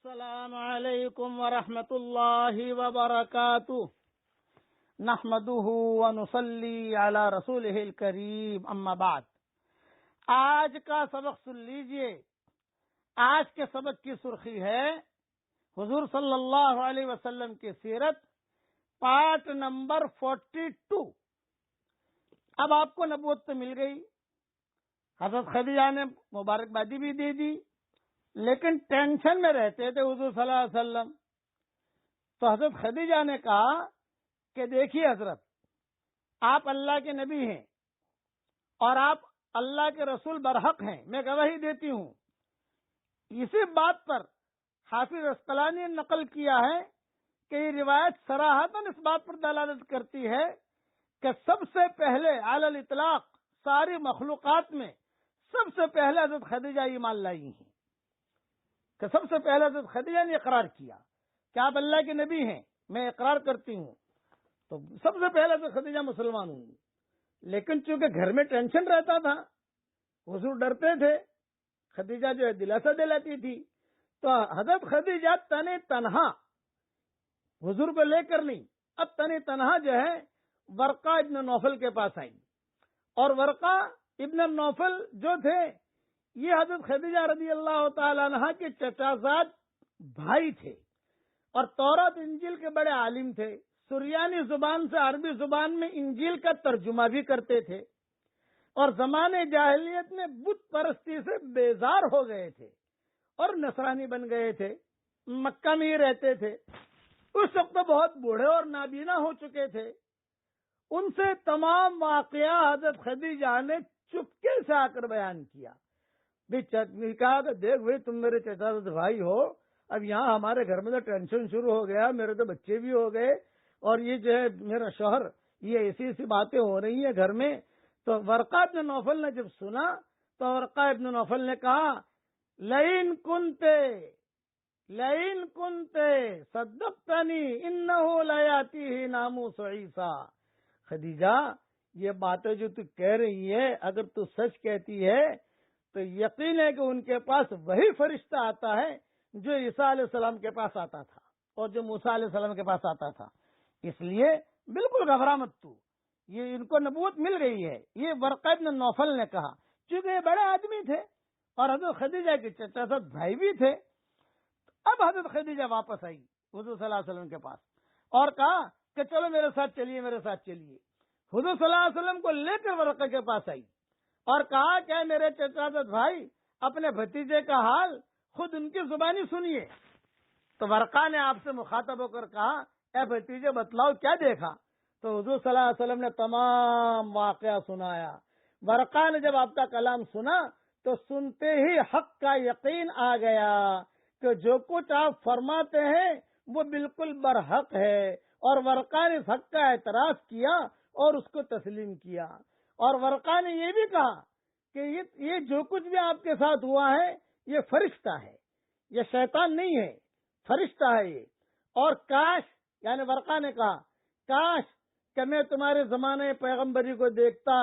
السلام علیکم ورحمۃ اللہ وبرکاتہ نحمده ونصلی علی رسولہ الکریم اما بعد۔ آج کا سبق سن لیجئے۔ آج کے سبق کی سرخی ہے حضور صلی اللہ علیہ وسلم کی سیرت، پارٹ نمبر 42۔ اب آپ کو نبوت تو مل گئی، حضرت خدیجہ نے مبارکبادی بھی دے دی، لیکن ٹینشن میں رہتے تھے حضور صلی اللہ علیہ وسلم۔ تو حضرت خدیجہ نے کہا کہ دیکھیے حضرت، آپ اللہ کے نبی ہیں اور آپ اللہ کے رسول برحق ہیں، میں گواہی دیتی ہوں۔ اسی بات پر حافظ عسقلانی نے نقل کیا ہے کہ یہ روایت صراحتاً اس بات پر دلالت کرتی ہے کہ سب سے پہلے علی الاطلاق ساری مخلوقات میں سب سے پہلے حضرت خدیجہ ایمان لائی ہیں، کہ سب سے پہلے حضرت خدیجہ نے اقرار کیا کہ آپ اللہ کے نبی ہیں، میں اقرار کرتی ہوں۔ تو سب سے پہلے حضرت خدیجہ مسلمان ہوں۔ لیکن چونکہ گھر میں ٹینشن رہتا تھا، حضور ڈرتے تھے، خدیجہ جو ہے دلاسا دلاتی تھی، تو حضرت خدیجہ تنہا حضور کو لے کر نہیں، اب تنہا جو ہے ورقہ ابن نوفل کے پاس آئی۔ اور ورقہ ابن نوفل جو تھے، یہ حضرت خدیجہ رضی اللہ تعالی عنہ کے چچازاد بھائی تھے، اور تورات انجیل کے بڑے عالم تھے۔ سریانی زبان سے عربی زبان میں انجیل کا ترجمہ بھی کرتے تھے، اور زمانے جاہلیت میں بت پرستی سے بیزار ہو گئے تھے اور نصرانی بن گئے تھے، مکہ میں ہی رہتے تھے۔ اس وقت بہت بوڑھے اور نابینا ہو چکے تھے۔ ان سے تمام واقعہ حضرت خدیجہ نے چپکے سے آ کر بیان کیا۔ کہا کہ دیکھ بھائی، تم میرے چچا بھائی ہو، اب یہاں ہمارے گھر میں تو ٹینشن شروع ہو گیا، میرے تو بچے بھی ہو گئے، اور یہ جو ہے میرا شوہر، یہ ایسی ایسی باتیں ہو رہی ہیں گھر میں۔ تو ورقہ ابن نوفل نے جب سنا تو ورقہ ابن نوفل نے کہا لئن کنتے صدقتنی انہ لیاتیہ ناموس عیسیٰ۔ خدیجہ، یہ باتیں جو تو کہہ رہی ہے، اگر تو سچ کہتی ہے تو یقین ہے کہ ان کے پاس وہی فرشتہ آتا ہے جو عیسیٰ علیہ السلام کے پاس آتا تھا اور جو موسیٰ علیہ السلام کے پاس آتا تھا۔ اس لیے بالکل گھبرا مت تو، یہ ان کو نبوت مل گئی ہے۔ یہ ورقہ ابن نوفل نے کہا، چونکہ یہ بڑے آدمی تھے اور حضرت خدیجہ کے چچا بھائی بھی تھے۔ اب حضرت خدیجہ واپس آئی حضور صلی اللہ علیہ وسلم کے پاس اور کہا کہ چلو میرے ساتھ چلیے، میرے ساتھ چلیے۔ حضور صلی اللہ علیہ وسلم کو لے کر ورقہ کے پاس آئی اور کہا کہ میرے چچا بھائی، اپنے بھتیجے کا حال خود ان کی زبانی سنیے۔ تو ورقہ نے آپ سے مخاطب ہو کر کہا، اے بھتیجے بتلاؤ کیا دیکھا؟ تو حضور صلی اللہ علیہ وسلم نے تمام واقعہ سنایا۔ ورقہ نے جب آپ کا کلام سنا تو سنتے ہی حق کا یقین آ گیا کہ جو کچھ آپ فرماتے ہیں وہ بالکل برحق ہے، اور ورقہ نے اس حق کا اعتراف کیا اور اس کو تسلیم کیا۔ اور ورقہ نے یہ بھی کہا کہ یہ جو کچھ بھی آپ کے ساتھ ہوا ہے یہ فرشتہ ہے، یہ شیطان نہیں ہے، فرشتہ ہے یہ۔ اور کاش، یعنی ورقہ نے کہا، کاش کہ میں تمہارے زمانے پیغمبری کو دیکھتا،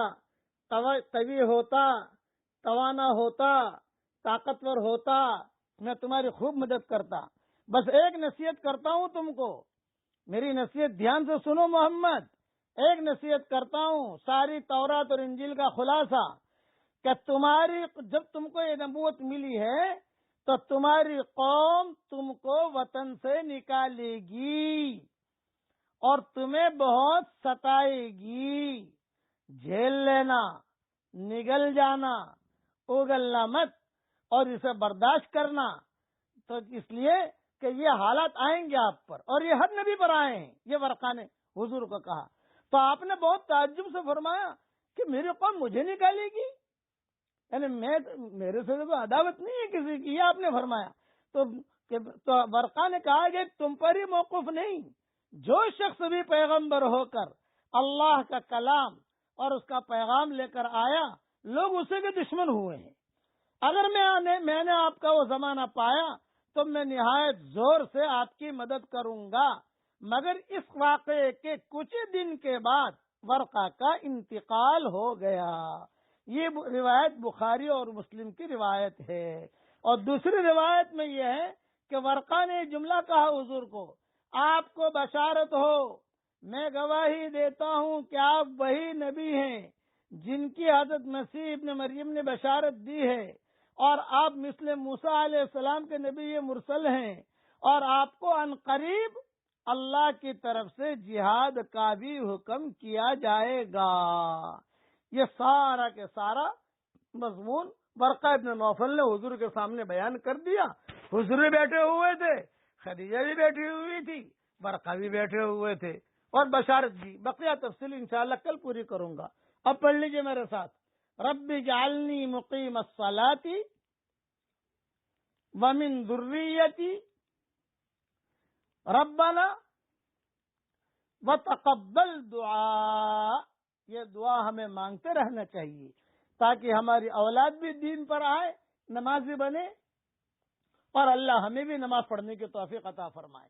قوی ہوتا، توانا ہوتا، طاقتور ہوتا، میں تمہاری خوب مدد کرتا۔ بس ایک نصیحت کرتا ہوں تم کو، میری نصیحت دھیان سے سنو محمد، ایک نصیحت کرتا ہوں، ساری تورات اور انجیل کا خلاصہ، کہ جب تم کو یہ نبوت ملی ہے تو تمہاری قوم تم کو وطن سے نکالے گی اور تمہیں بہت ستائے گی، جھیل لینا، نگل جانا، اگلنا مت، اور اسے برداشت کرنا۔ تو اس لیے کہ یہ حالات آئیں گے آپ پر، اور یہ ہر نبی پر آئے ہیں، یہ ورقہ نے حضور کو کہا۔ تو آپ نے بہت تعجب سے فرمایا کہ میری قوم مجھے نکالے گی، یعنی میرے سے تو عداوت نہیں ہے کسی کی، یہ آپ نے فرمایا۔ تو ورقہ نے کہا کہ تم پر ہی موقف نہیں، جو شخص بھی پیغمبر ہو کر اللہ کا کلام اور اس کا پیغام لے کر آیا، لوگ اسے کے دشمن ہوئے ہیں۔ اگر میں نے آپ کا وہ زمانہ پایا تو میں نہایت زور سے آپ کی مدد کروں گا۔ مگر اس واقعے کے کچھ دن کے بعد ورقہ کا انتقال ہو گیا۔ یہ روایت بخاری اور مسلم کی روایت ہے۔ اور دوسری روایت میں یہ ہے کہ ورقہ نے جملہ کہا حضور کو، آپ کو بشارت ہو، میں گواہی دیتا ہوں کہ آپ وہی نبی ہیں جن کی حضرت مسیح ابن مریم نے بشارت دی ہے، اور آپ مثل موسیٰ علیہ السلام کے نبی مرسل ہیں، اور آپ کو عنقریب اللہ کی طرف سے جہاد کا بھی حکم کیا جائے گا۔ یہ سارا کے سارا مضمون ورقہ ابن نوفل نے حضور کے سامنے بیان کر دیا۔ حضور بھی بیٹھے ہوئے تھے، خدیجہ بھی بیٹھی ہوئی تھی، ورقہ بھی بیٹھے ہوئے تھے، اور بشارت دی۔ بقیہ تفصیل انشاءاللہ کل پوری کروں گا۔ اب پڑھ لیجئے میرے ساتھ، رب اجعلنی مقیم الصلاۃ ومن ذریتی ربنا وتقبل دعا۔ یہ دعا ہمیں مانگتے رہنا چاہیے تاکہ ہماری اولاد بھی دین پر آئے، نمازی بنے، اور اللہ ہمیں بھی نماز پڑھنے کی توفیق عطا فرمائے۔